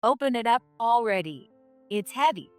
Open it up already. It's heavy.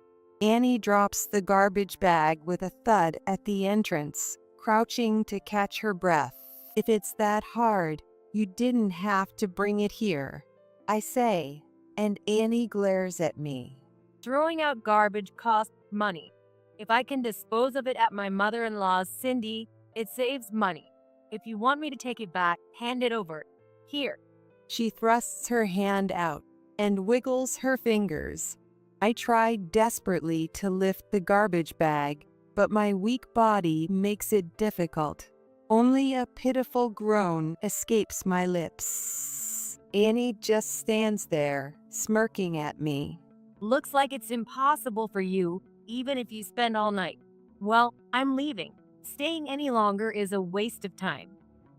Annie drops the garbage bag with a thud at the entrance, crouching to catch her breath. If it's that hard, you didn't have to bring it here, I say, and Annie glares at me. Throwing out garbage costs money. If I can dispose of it at my mother-in-law's, Cindy, it saves money. If you want me to take it back, hand it over. Here. She thrusts her hand out and wiggles her fingers. I try desperately to lift the garbage bag, but my weak body makes it difficult. Only a pitiful groan escapes my lips. Annie just stands there, smirking at me. Looks like it's impossible for you, even if you spend all night. Well, I'm leaving. Staying any longer is a waste of time.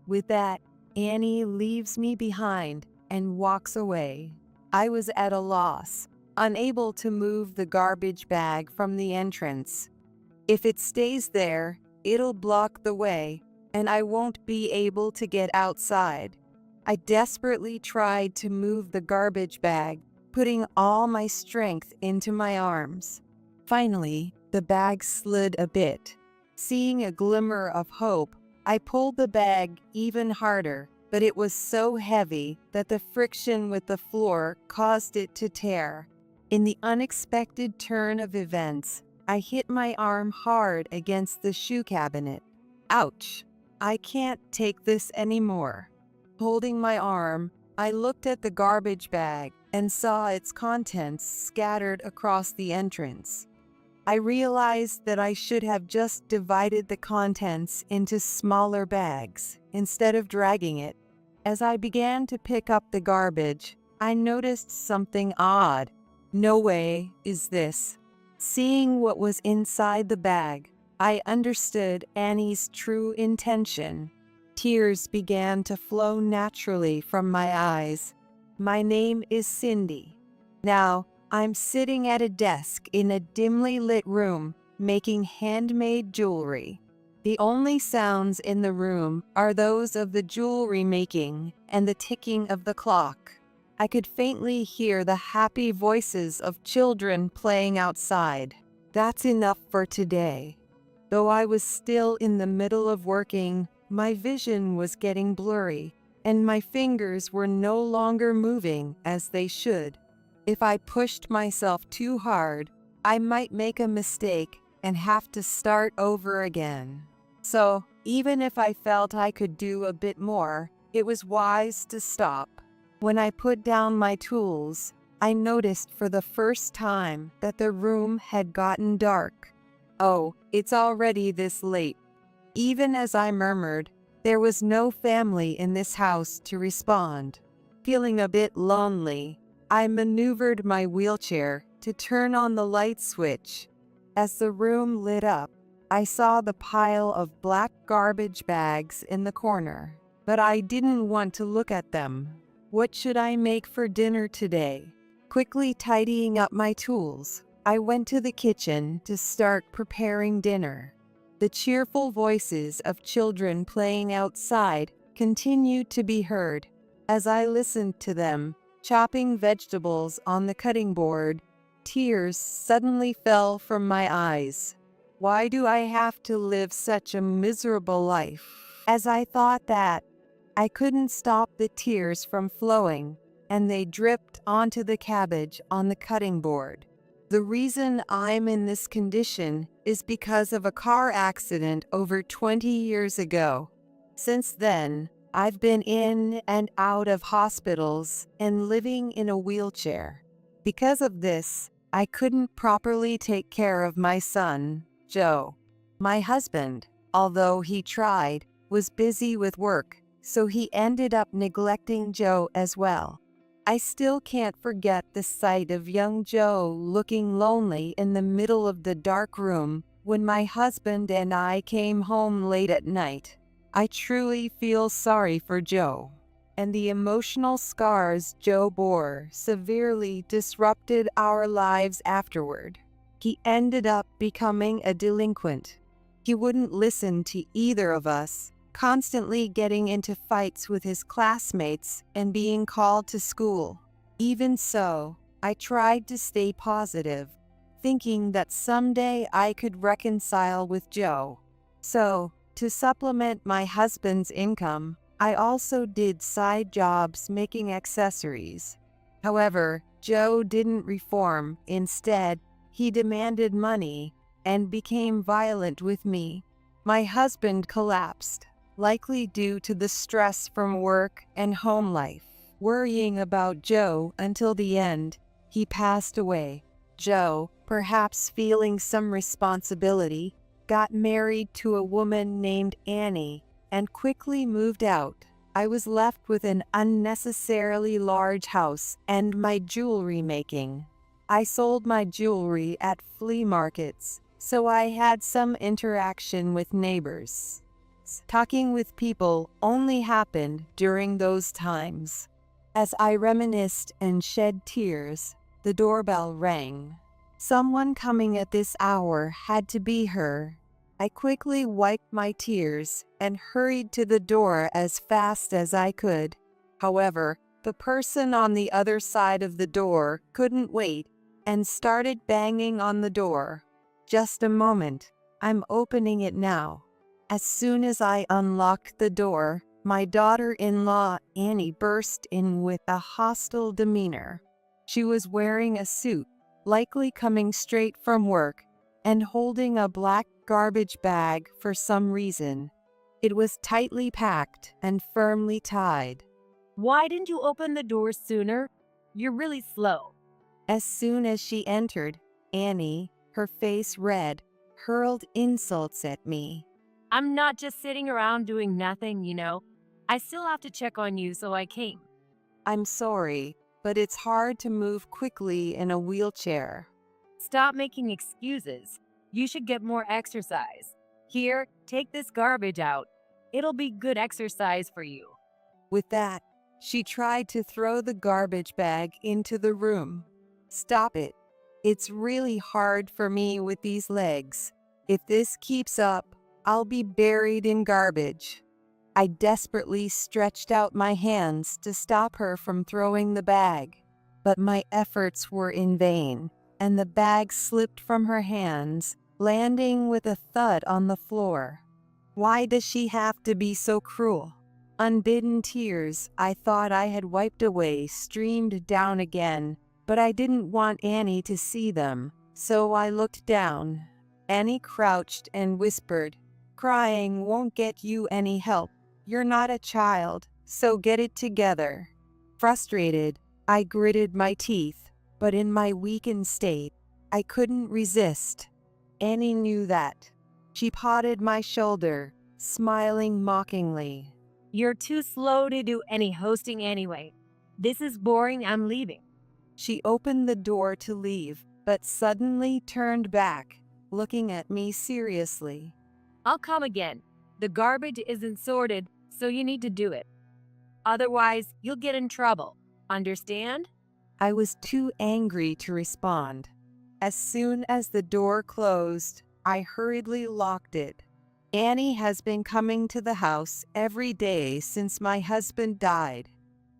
With that, Annie leaves me behind and walks away. I was at a loss, unable to move the garbage bag from the entrance. If it stays there, it'll block the way, and I won't be able to get outside. I desperately tried to move the garbage bag, putting all my strength into my arms. Finally, the bag slid a bit. Seeing a glimmer of hope, I pulled the bag even harder, but it was so heavy that the friction with the floor caused it to tear. In the unexpected turn of events, I hit my arm hard against the shoe cabinet. Ouch! I can't take this anymore. Holding my arm, I looked at the garbage bag and saw its contents scattered across the entrance. I realized that I should have just divided the contents into smaller bags instead of dragging it. As I began to pick up the garbage, I noticed something odd. No way is this. Seeing what was inside the bag, I understood Annie's true intention. Tears began to flow naturally from my eyes. My name is Cindy. Now, I'm sitting at a desk in a dimly lit room, making handmade jewelry. The only sounds in the room are those of the jewelry making and the ticking of the clock. I could faintly hear the happy voices of children playing outside. That's enough for today. Though I was still in the middle of working, my vision was getting blurry, and my fingers were no longer moving as they should. If I pushed myself too hard, I might make a mistake and have to start over again. So, even if I felt I could do a bit more, it was wise to stop. When I put down my tools, I noticed for the first time that the room had gotten dark. Oh, it's already this late. Even as I murmured, there was no family in this house to respond. Feeling a bit lonely, I maneuvered my wheelchair to turn on the light switch. As the room lit up, I saw the pile of black garbage bags in the corner, but I didn't want to look at them. What should I make for dinner today? Quickly tidying up my tools, I went to the kitchen to start preparing dinner. The cheerful voices of children playing outside continued to be heard. As I listened to them, chopping vegetables on the cutting board, tears suddenly fell from my eyes. Why do I have to live such a miserable life? As I thought that, I couldn't stop the tears from flowing, and they dripped onto the cabbage on the cutting board. The reason I'm in this condition is because of a car accident over 20 years ago. Since then, I've been in and out of hospitals and living in a wheelchair. Because of this, I couldn't properly take care of my son, Joe. My husband, although he tried, was busy with work, so he ended up neglecting Joe as well. I still can't forget the sight of young Joe looking lonely in the middle of the dark room when my husband and I came home late at night. I truly feel sorry for Joe, and the emotional scars Joe bore severely disrupted our lives afterward. He ended up becoming a delinquent. He wouldn't listen to either of us, constantly getting into fights with his classmates and being called to school. Even so, I tried to stay positive, thinking that someday I could reconcile with Joe. So, to supplement my husband's income, I also did side jobs making accessories. However, Joe didn't reform. Instead, he demanded money and became violent with me. My husband collapsed, likely due to the stress from work and home life. Worrying about Joe until the end, he passed away. Joe, perhaps feeling some responsibility, got married to a woman named Annie and quickly moved out. I was left with an unnecessarily large house and my jewelry making. I sold my jewelry at flea markets, so I had some interaction with neighbors. Talking with people only happened during those times. As I reminisced and shed tears, the doorbell rang. Someone coming at this hour had to be her. I quickly wiped my tears and hurried to the door as fast as I could. However, the person on the other side of the door couldn't wait and started banging on the door. Just a moment, I'm opening it now. As soon as I unlocked the door, my daughter-in-law, Annie, burst in with a hostile demeanor. She was wearing a suit, likely coming straight from work, and holding a black garbage bag for some reason. It was tightly packed and firmly tied. Why didn't you open the door sooner? You're really slow. As soon as she entered, Annie, her face red, hurled insults at me. I'm not just sitting around doing nothing, I still have to check on you, so I came. I'm sorry, but it's hard to move quickly in a wheelchair. Stop making excuses. You should get more exercise. Here, take this garbage out. It'll be good exercise for you. With that, she tried to throw the garbage bag into the room. Stop it. It's really hard for me with these legs. If this keeps up, I'll be buried in garbage. I desperately stretched out my hands to stop her from throwing the bag, but my efforts were in vain, and the bag slipped from her hands, landing with a thud on the floor. Why does she have to be so cruel? Unbidden tears I thought I had wiped away streamed down again, but I didn't want Annie to see them, so I looked down. Annie crouched and whispered, "Crying won't get you any help. You're not a child, so get it together." Frustrated, I gritted my teeth, but in my weakened state, I couldn't resist. Annie knew that. She patted my shoulder, smiling mockingly. You're too slow to do any hosting anyway. This is boring, I'm leaving. She opened the door to leave, but suddenly turned back, looking at me seriously. I'll come again. The garbage isn't sorted, so you need to do it. Otherwise, you'll get in trouble. Understand? I was too angry to respond. As soon as the door closed, I hurriedly locked it. Annie has been coming to the house every day since my husband died.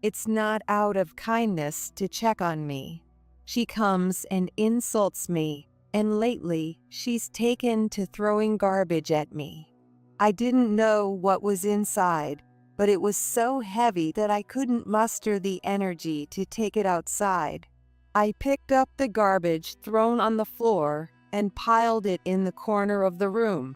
It's not out of kindness to check on me. She comes and insults me, and lately she's taken to throwing garbage at me. I didn't know what was inside, but it was so heavy that I couldn't muster the energy to take it outside. I picked up the garbage thrown on the floor and piled it in the corner of the room.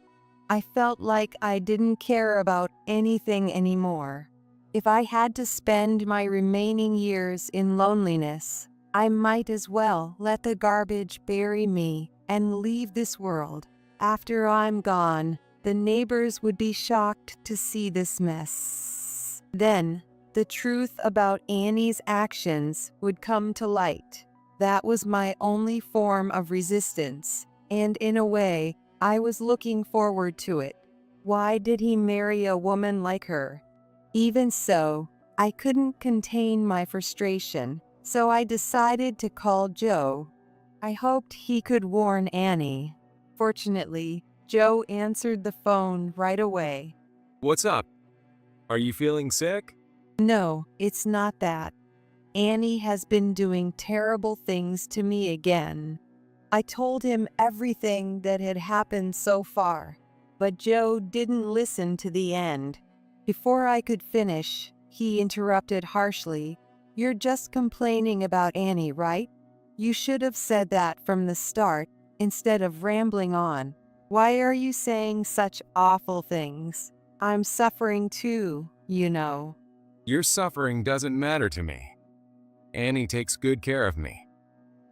I felt like I didn't care about anything anymore. If I had to spend my remaining years in loneliness, I might as well let the garbage bury me and leave this world. After I'm gone, the neighbors would be shocked to see this mess. Then, the truth about Annie's actions would come to light. That was my only form of resistance, and in a way, I was looking forward to it. Why did he marry a woman like her? Even so, I couldn't contain my frustration, so I decided to call Joe. I hoped he could warn Annie. Fortunately, Joe answered the phone right away. What's up? Are you feeling sick? No, it's not that. Annie has been doing terrible things to me again. I told him everything that had happened so far, but Joe didn't listen to the end. Before I could finish, he interrupted harshly. "You're just complaining about Annie, right? You should have said that from the start, instead of rambling on. Why are you saying such awful things? I'm suffering too, you know." Your suffering doesn't matter to me. Annie takes good care of me.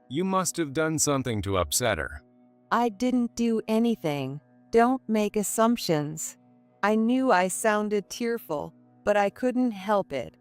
You must have done something to upset her. I didn't do anything. Don't make assumptions. I knew I sounded tearful, but I couldn't help it.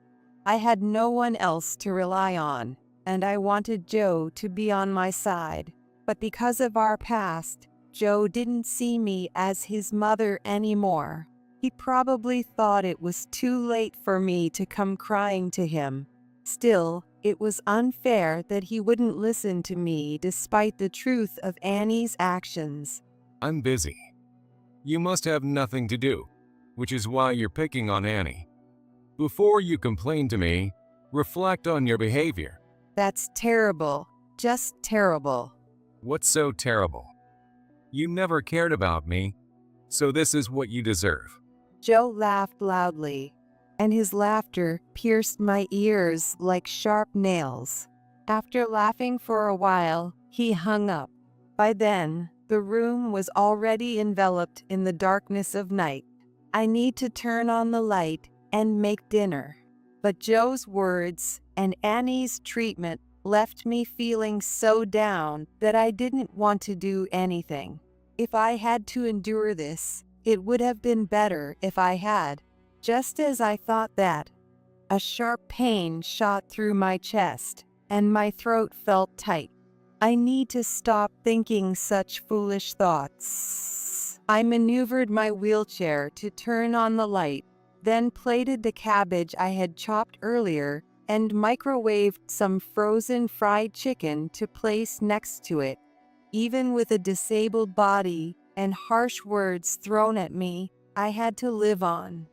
I had no one else to rely on, and I wanted Joe to be on my side. But because of our past, Joe didn't see me as his mother anymore. He probably thought it was too late for me to come crying to him. Still, it was unfair that he wouldn't listen to me despite the truth of Annie's actions. I'm busy. You must have nothing to do, which is why you're picking on Annie. Before you complain to me, reflect on your behavior. That's terrible. Just terrible. What's so terrible? You never cared about me, so this is what you deserve. Joe laughed loudly, and his laughter pierced my ears like sharp nails. After laughing for a while, he hung up. By then, the room was already enveloped in the darkness of night. I need to turn on the light and make dinner. But Joe's words and Annie's treatment left me feeling so down that I didn't want to do anything. If I had to endure this, it would have been better if I had. Just as I thought that, a sharp pain shot through my chest, and my throat felt tight. I need to stop thinking such foolish thoughts. I maneuvered my wheelchair to turn on the light, then plated the cabbage I had chopped earlier and microwaved some frozen fried chicken to place next to it. Even with a disabled body and harsh words thrown at me, I had to live on.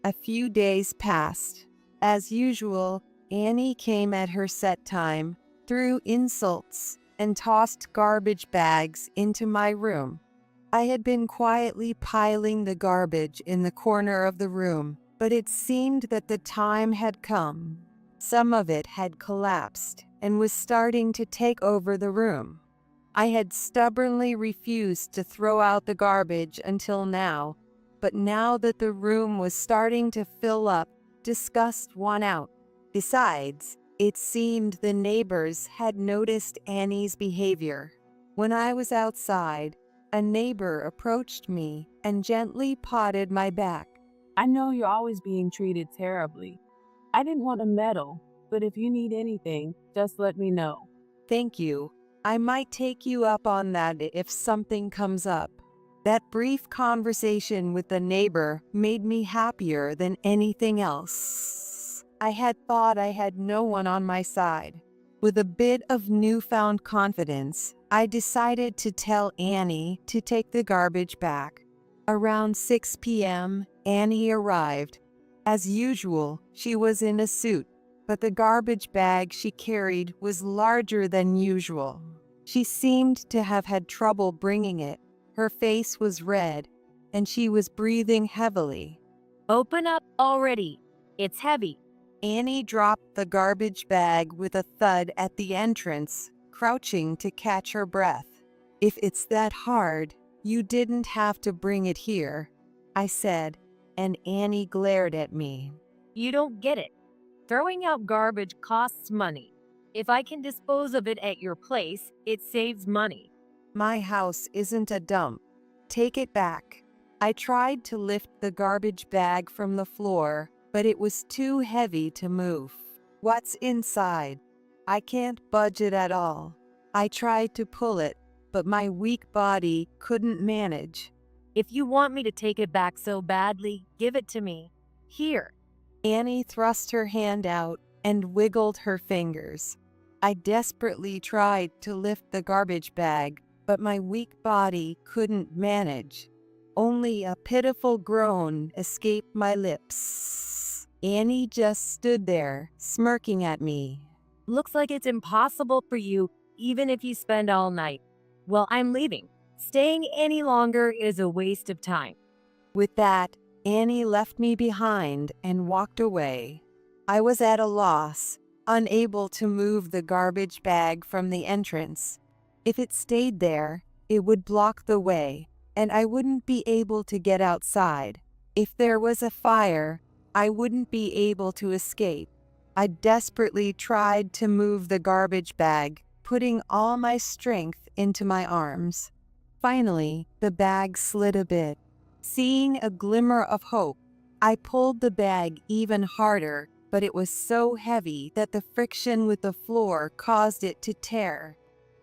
A few days passed. As usual, Annie came at her set time, threw insults, and tossed garbage bags into my room. I had been quietly piling the garbage in the corner of the room, but it seemed that the time had come. Some of it had collapsed and was starting to take over the room. I had stubbornly refused to throw out the garbage until now, but now that the room was starting to fill up, disgust won out. Besides, it seemed the neighbors had noticed Annie's behavior. When I was outside, a neighbor approached me and gently patted my back. "I know you're always being treated terribly. I didn't want to meddle, but if you need anything, just let me know." "Thank you. I might take you up on that if something comes up." That brief conversation with the neighbor made me happier than anything else. I had thought I had no one on my side. With a bit of newfound confidence, I decided to tell Annie to take the garbage back. Around 6 p.m., Annie arrived. As usual, she was in a suit, but the garbage bag she carried was larger than usual. She seemed to have had trouble bringing it. Her face was red, and she was breathing heavily. Open up already. It's heavy. Annie dropped the garbage bag with a thud at the entrance, crouching to catch her breath. "If it's that hard, you didn't have to bring it here," I said, and Annie glared at me. You don't get it. Throwing out garbage costs money. If I can dispose of it at your place, it saves money. "My house isn't a dump. Take it back." I tried to lift the garbage bag from the floor, but it was too heavy to move. "What's inside?" "I can't budge it at all." I tried to pull it, but my weak body couldn't manage. If you want me to take it back so badly, give it to me. Here. Annie thrust her hand out and wiggled her fingers. I desperately tried to lift the garbage bag, but my weak body couldn't manage. Only a pitiful groan escaped my lips. Annie just stood there, smirking at me. Looks like it's impossible for you, even if you spend all night. Well, I'm leaving. Staying any longer is a waste of time. With that, Annie left me behind and walked away. I was at a loss, unable to move the garbage bag from the entrance. If it stayed there, it would block the way, and I wouldn't be able to get outside. If there was a fire, I wouldn't be able to escape. I desperately tried to move the garbage bag, putting all my strength into my arms. Finally, the bag slid a bit. Seeing a glimmer of hope, I pulled the bag even harder, but it was so heavy that the friction with the floor caused it to tear.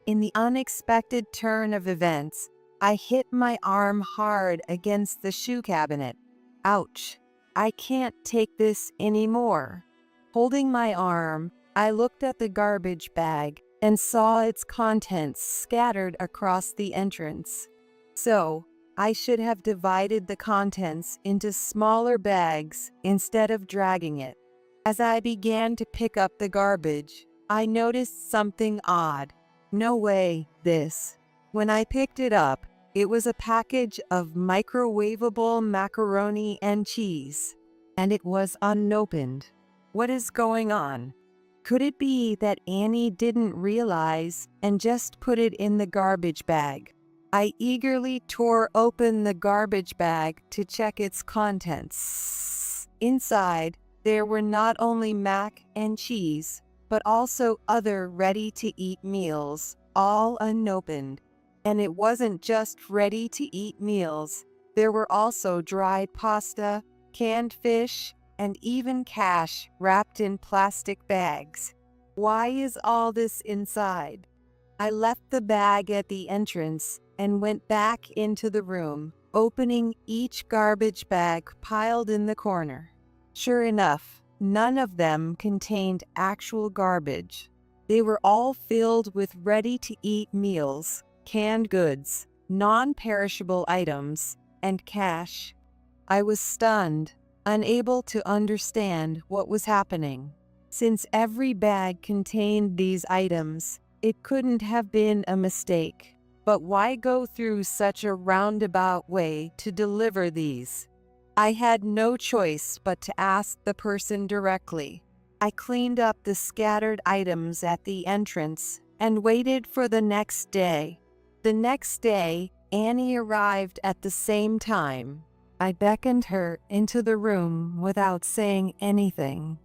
In the unexpected turn of events, I hit my arm hard against the shoe cabinet. Ouch! I can't take this anymore. Holding my arm, I looked at the garbage bag and saw its contents scattered across the entrance. So, I should have divided the contents into smaller bags instead of dragging it. As I began to pick up the garbage, I noticed something odd. No way, this. When I picked it up, it was a package of microwavable macaroni and cheese, and it was unopened. What is going on? Could it be that Annie didn't realize and just put it in the garbage bag? I eagerly tore open the garbage bag to check its contents. Inside, there were not only mac and cheese, but also other ready-to-eat meals, all unopened. And it wasn't just ready-to-eat meals. There were also dried pasta, canned fish, and even cash wrapped in plastic bags. Why is all this inside? I left the bag at the entrance and went back into the room, opening each garbage bag piled in the corner. Sure enough, none of them contained actual garbage. They were all filled with ready-to-eat meals, canned goods, non-perishable items, and cash. I was stunned, unable to understand what was happening. Since every bag contained these items, it couldn't have been a mistake. But why go through such a roundabout way to deliver these? I had no choice but to ask the person directly. I cleaned up the scattered items at the entrance and waited for the next day. The next day, Annie arrived at the same time. I beckoned her into the room without saying anything.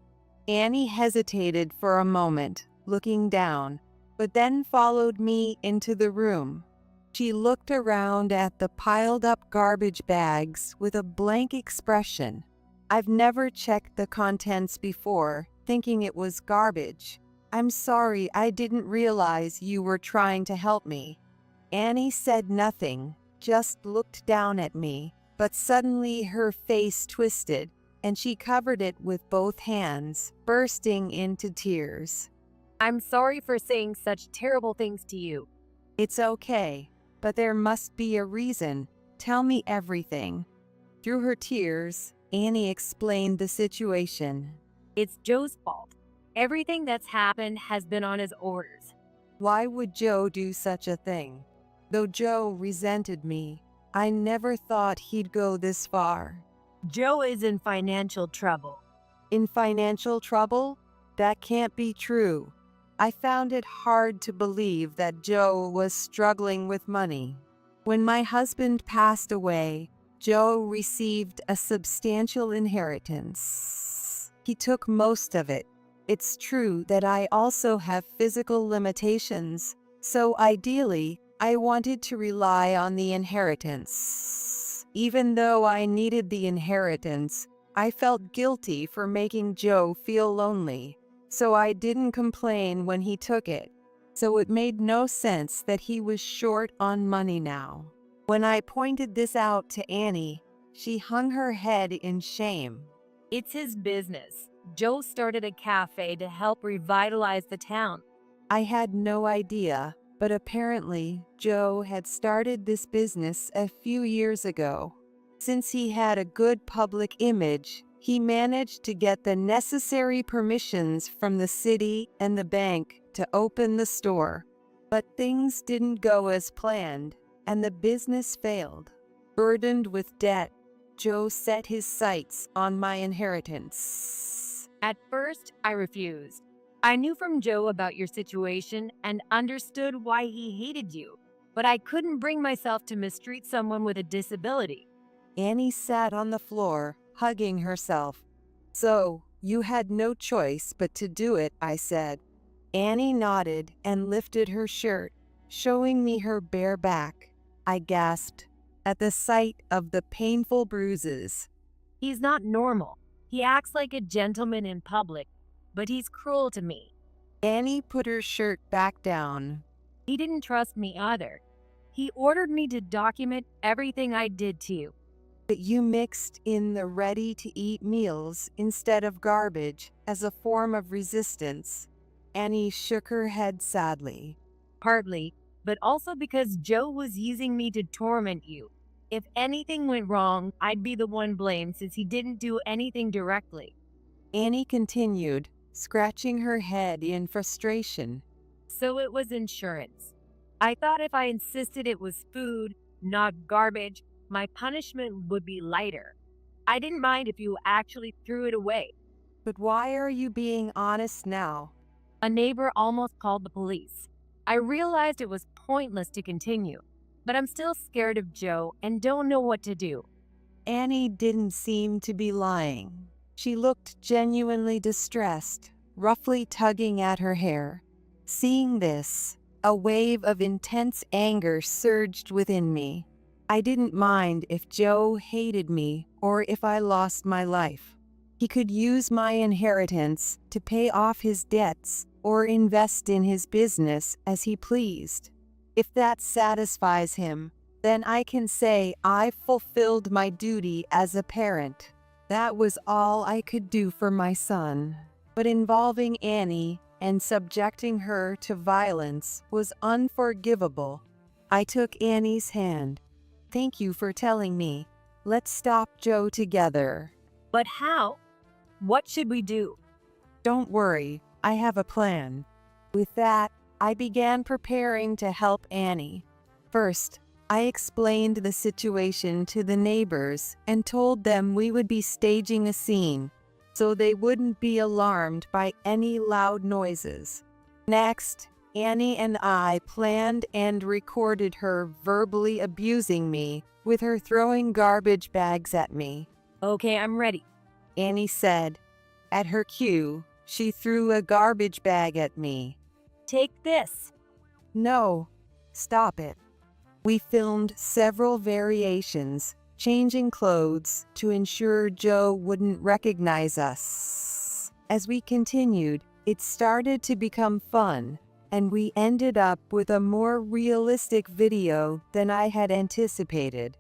Annie hesitated for a moment, looking down, but then followed me into the room. She looked around at the piled-up garbage bags with a blank expression. I've never checked the contents before, thinking it was garbage. I'm sorry, I didn't realize you were trying to help me. Annie said nothing, just looked down at me, but suddenly her face twisted, and she covered it with both hands, bursting into tears. I'm sorry for saying such terrible things to you. It's okay. But there must be a reason. Tell me everything. Through her tears, Annie explained the situation. It's Joe's fault. Everything that's happened has been on his orders. Why would Joe do such a thing? Though Joe resented me, I never thought he'd go this far. Joe is in financial trouble. In financial trouble? That can't be true. I found it hard to believe that Joe was struggling with money. When my husband passed away, Joe received a substantial inheritance. He took most of it. It's true that I also have physical limitations, so ideally, I wanted to rely on the inheritance. Even though I needed the inheritance, I felt guilty for making Joe feel lonely. So I didn't complain when he took it. So it made no sense that he was short on money now. When I pointed this out to Annie, she hung her head in shame. It's his business. Joe started a cafe to help revitalize the town. I had no idea, but apparently Joe had started this business a few years ago. Since he had a good public image, He managed to get the necessary permissions from the city and the bank to open the store. But things didn't go as planned, and the business failed. Burdened with debt, Joe set his sights on my inheritance. At first, I refused. I knew from Joe about your situation and understood why he hated you, but I couldn't bring myself to mistreat someone with a disability. Annie sat on the floor, hugging herself. So, you had no choice but to do it, I said. Annie nodded and lifted her shirt, showing me her bare back. I gasped at the sight of the painful bruises. He's not normal. He acts like a gentleman in public, but he's cruel to me. Annie put her shirt back down. He didn't trust me either. He ordered me to document everything I did to you. But you mixed in the ready-to-eat meals instead of garbage as a form of resistance. Annie shook her head sadly. Partly, but also because Joe was using me to torment you. If anything went wrong, I'd be the one blamed since he didn't do anything directly. Annie continued, scratching her head in frustration. So it was insurance. I thought if I insisted it was food, not garbage, my punishment would be lighter. I didn't mind if you actually threw it away. But why are you being honest now? A neighbor almost called the police. I realized it was pointless to continue, but I'm still scared of Joe and don't know what to do. Annie didn't seem to be lying. She looked genuinely distressed, roughly tugging at her hair. Seeing this, a wave of intense anger surged within me. I didn't mind if Joe hated me or if I lost my life. He could use my inheritance to pay off his debts or invest in his business as he pleased. If that satisfies him, then I can say I fulfilled my duty as a parent. That was all I could do for my son. But involving Annie and subjecting her to violence was unforgivable. I took Annie's hand. Thank you for telling me. Let's stop Joe together. But how? What should we do? Don't worry, I have a plan. With that, I began preparing to help Annie. First, I explained the situation to the neighbors and told them we would be staging a scene, so they wouldn't be alarmed by any loud noises. Next, Annie and I planned and recorded her verbally abusing me with her throwing garbage bags at me. Okay, I'm ready. Annie said. At her cue, she threw a garbage bag at me. Take this. No, stop it. We filmed several variations, changing clothes to ensure Joe wouldn't recognize us. As we continued, it started to become fun, and we ended up with a more realistic video than I had anticipated.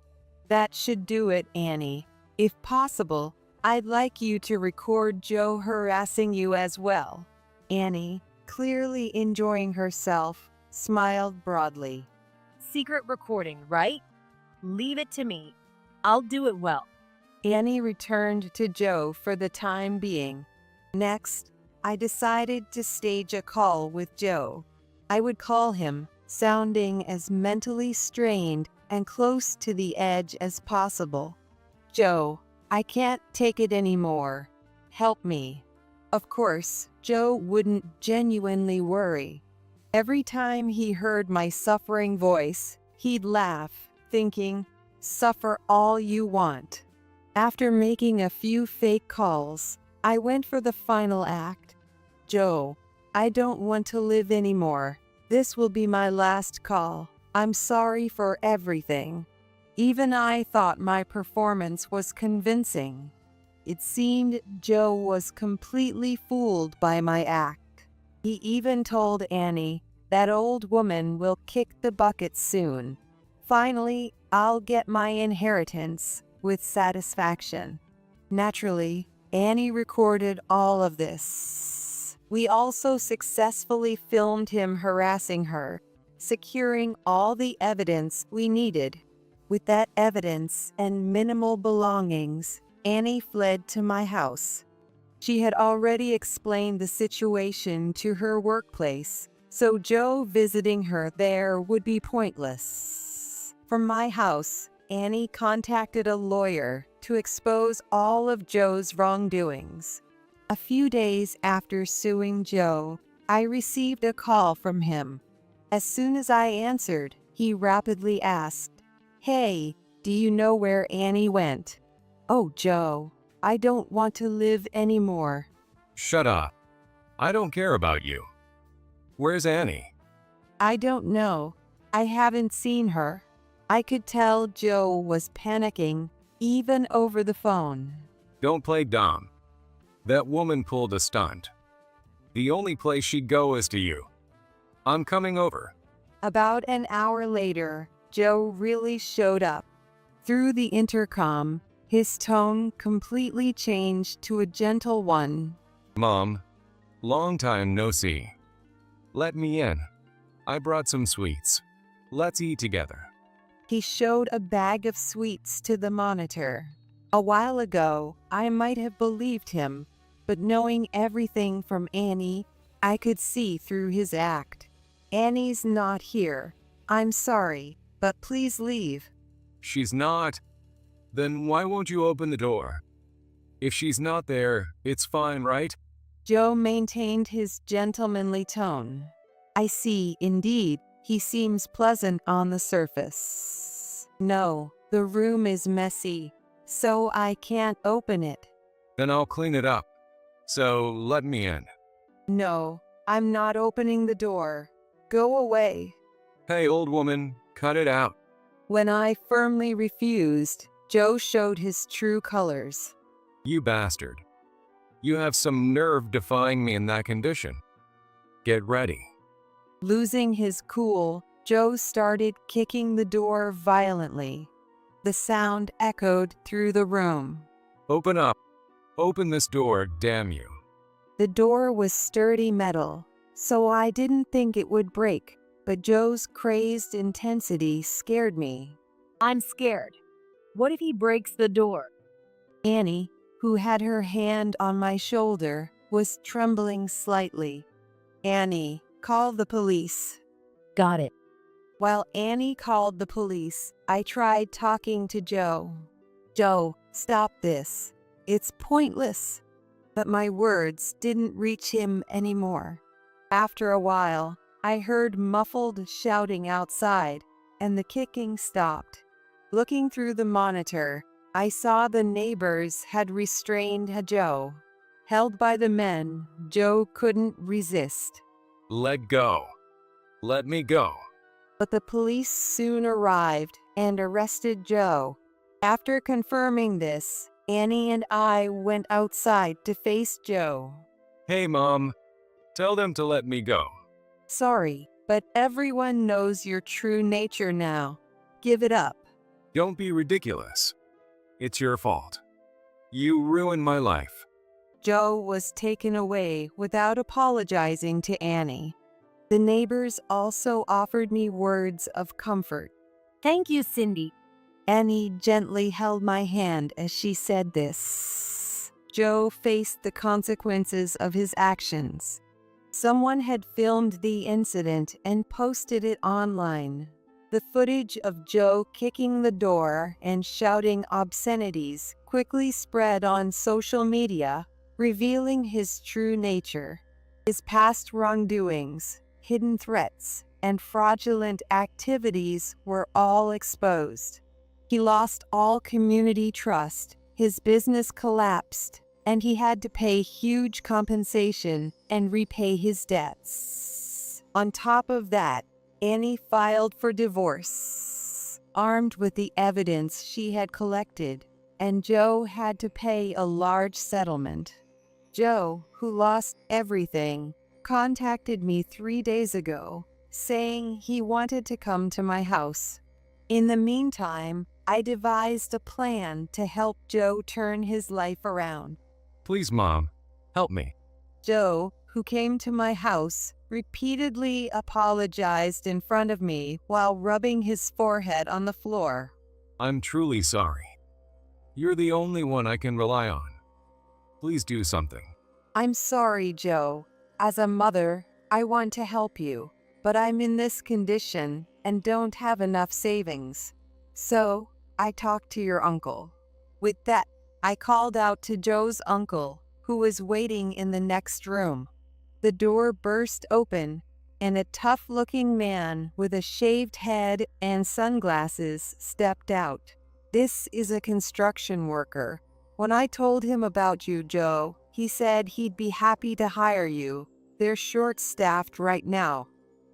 That should do it, Annie. If possible, I'd like you to record Joe harassing you as well. Annie, clearly enjoying herself, smiled broadly. Secret recording, right? Leave it to me. I'll do it well. Annie returned to Joe for the time being. Next, I decided to stage a call with Joe. I would call him, sounding as mentally strained and close to the edge as possible. Joe, I can't take it anymore. Help me. Of course, Joe wouldn't genuinely worry. Every time he heard my suffering voice, he'd laugh, thinking, "Suffer all you want." After making a few fake calls, I went for the final act. Joe, I don't want to live anymore. This will be my last call. I'm sorry for everything. Even I thought my performance was convincing. It seemed Joe was completely fooled by my act. He even told Annie, "That old woman will kick the bucket soon. Finally, I'll get my inheritance," with satisfaction. Naturally, Annie recorded all of this. We also successfully filmed him harassing her, securing all the evidence we needed. With that evidence and minimal belongings, Annie fled to my house. She had already explained the situation to her workplace, so Joe visiting her there would be pointless. From my house, Annie contacted a lawyer to expose all of Joe's wrongdoings. A few days after suing Joe, I received a call from him. As soon as I answered, he rapidly asked, "Hey, do you know where Annie went?" "Oh, Joe, I don't want to live anymore." Shut up. I don't care about you. Where's Annie? "I don't know. I haven't seen her." I could tell Joe was panicking, even over the phone. Don't play dumb. That woman pulled a stunt. The only place she'd go is to you. I'm coming over. About an hour later, Joe really showed up. Through the intercom, his tone completely changed to a gentle one. Mom, long time no see. Let me in. I brought some sweets. Let's eat together. He showed a bag of sweets to the monitor. A while ago, I might have believed him, but knowing everything from Annie, I could see through his act. "Annie's not here. I'm sorry, but please leave." She's not. Then why won't you open the door? If she's not there, it's fine, right? Joe maintained his gentlemanly tone. "I see, indeed, he seems pleasant on the surface. No, the room is messy, so I can't open it." Then I'll clean it up. So let me in. "No, I'm not opening the door. Go away." Hey, old woman, cut it out. When I firmly refused, Joe showed his true colors. You bastard. You have some nerve defying me in that condition. Get ready. Losing his cool, Joe started kicking the door violently. The sound echoed through the room. Open up. Open this door, damn you. The door was sturdy metal, so I didn't think it would break, but Joe's crazed intensity scared me. I'm scared. What if he breaks the door? Annie, who had her hand on my shoulder, was trembling slightly. "Annie, call the police." Got it. While Annie called the police, I tried talking to Joe. "Joe, stop this. It's pointless." But my words didn't reach him anymore. After a while, I heard muffled shouting outside, and the kicking stopped. Looking through the monitor, I saw the neighbors had restrained Joe. Held by the men, Joe couldn't resist. Let go. Let me go. But the police soon arrived and arrested Joe. After confirming this, Annie and I went outside to face Joe. Hey, Mom. Tell them to let me go. "Sorry, but everyone knows your true nature now. Give it up." Don't be ridiculous. It's your fault. You ruined my life. Joe was taken away without apologizing to Annie. The neighbors also offered me words of comfort. Thank you, Cindy. Annie gently held my hand as she said this. Joe faced the consequences of his actions. Someone had filmed the incident and posted it online. The footage of Joe kicking the door and shouting obscenities quickly spread on social media, revealing his true nature. His past wrongdoings, hidden threats, and fraudulent activities were all exposed. He lost all community trust, his business collapsed, and he had to pay huge compensation and repay his debts. On top of that, Annie filed for divorce, armed with the evidence she had collected, and Joe had to pay a large settlement. Joe, who lost everything, contacted me 3 days ago, saying he wanted to come to my house. In the meantime, I devised a plan to help Joe turn his life around. Please, Mom, help me. Joe, who came to my house, repeatedly apologized in front of me while rubbing his forehead on the floor. I'm truly sorry. You're the only one I can rely on. Please do something. I'm sorry, Joe. As a mother, I want to help you, but I'm in this condition and don't have enough savings. So, I talked to your uncle. With that, I called out to Joe's uncle, who was waiting in the next room. The door burst open, and a tough-looking man with a shaved head and sunglasses stepped out. This is a construction worker. When I told him about you, Joe, he said he'd be happy to hire you. They're short-staffed right now.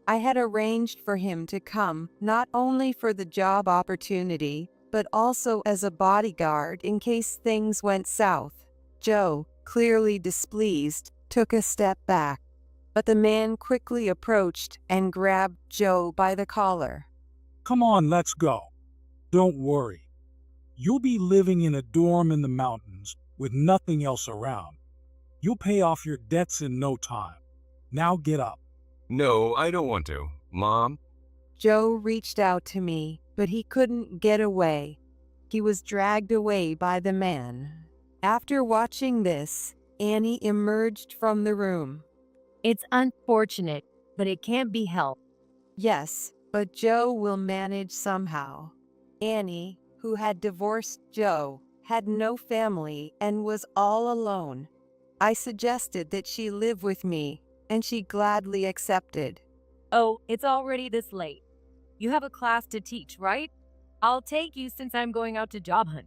I had arranged for him to come not only for the job opportunity, but also as a bodyguard in case things went south. Joe, clearly displeased, took a step back. But the man quickly approached and grabbed Joe by the collar. Come on, let's go. Don't worry. You'll be living in a dorm in the mountains with nothing else around. You'll pay off your debts in no time. Now get up. No, I don't want to. Mom? Joe reached out to me, but he couldn't get away. He was dragged away by the man. After watching this, Annie emerged from the room. It's unfortunate, but it can't be helped. Yes, but Joe will manage somehow. Annie, who had divorced Joe, had no family and was all alone. I suggested that she live with me, and she gladly accepted. Oh, it's already this late. You have a class to teach, right? I'll take you since I'm going out to job hunt.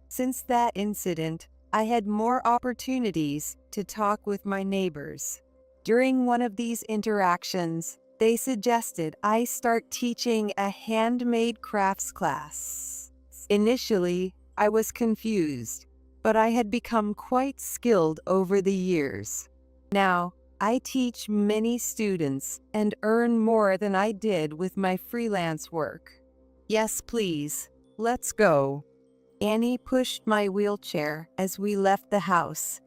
Since that incident, I had more opportunities to talk with my neighbors. During one of these interactions, they suggested I start teaching a handmade crafts class. Initially, I was confused, but I had become quite skilled over the years. Now, I teach many students and earn more than I did with my freelance work. Yes, please. Let's go. Annie pushed my wheelchair as we left the house.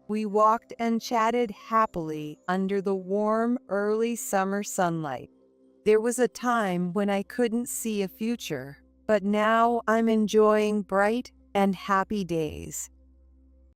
We walked and chatted happily under the warm, early summer sunlight. There was a time when I couldn't see a future, but now I'm enjoying bright and happy days.